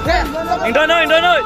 Anh Đơn ơi, anh Đơn ơi.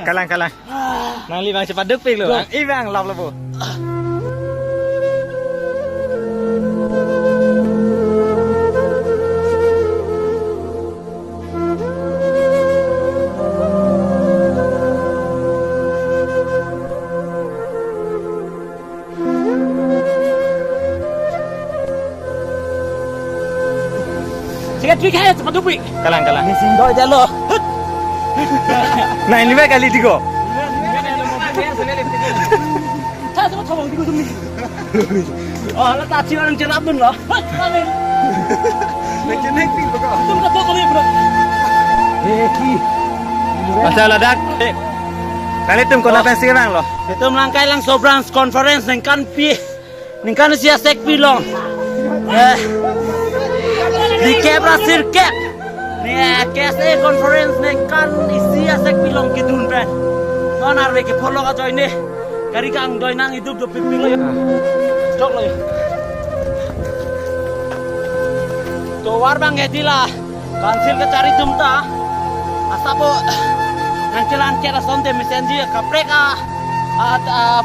Kalang. Nang limang cepat duping lu. Ibang lop lebu. Sikat fikir cepat duping. Kalang. Mesin doi jalo. Nah ini baik kali tiga. Saya semua coba tiga demi. Oh, lah tak sih orang cerap pun loh. Macam ni ping betul. Tum kata kali bro. Ki. Pasal ladak. Kali tum kau nak sekarang loh. Itu melangkai lang sobrang conference nengkan sia sekpi long. Di kebra sirket. Nih, KSA conference nengkan sia sekpi long kidun ben. Non arve ke follow ka join ni. Kari kang doi nang hidup do pipi lo ya. Stok lo ya. To war bang edila. Kansil ke cari tumta. Asapo nancelan kera sonte mesenji kapreka.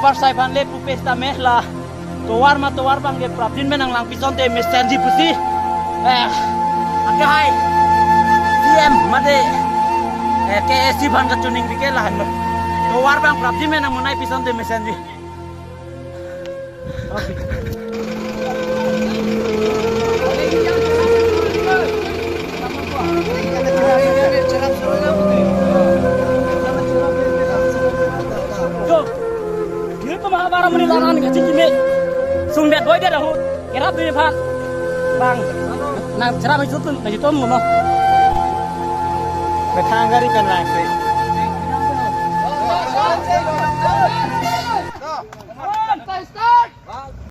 Par saiban le pupesta mehla. To war bang ge prapin menang lang pisonte mesenji pusi. Agak hai. DM made. KSC ban ka tuning dike lah no. To war bang prapin menang munai pisonte mesenji. Para menilaran gaji kini sumber boy dia dah kerap di depan bang nak cerah itu tuh lagi tuh mau Bertangga di kan langsung.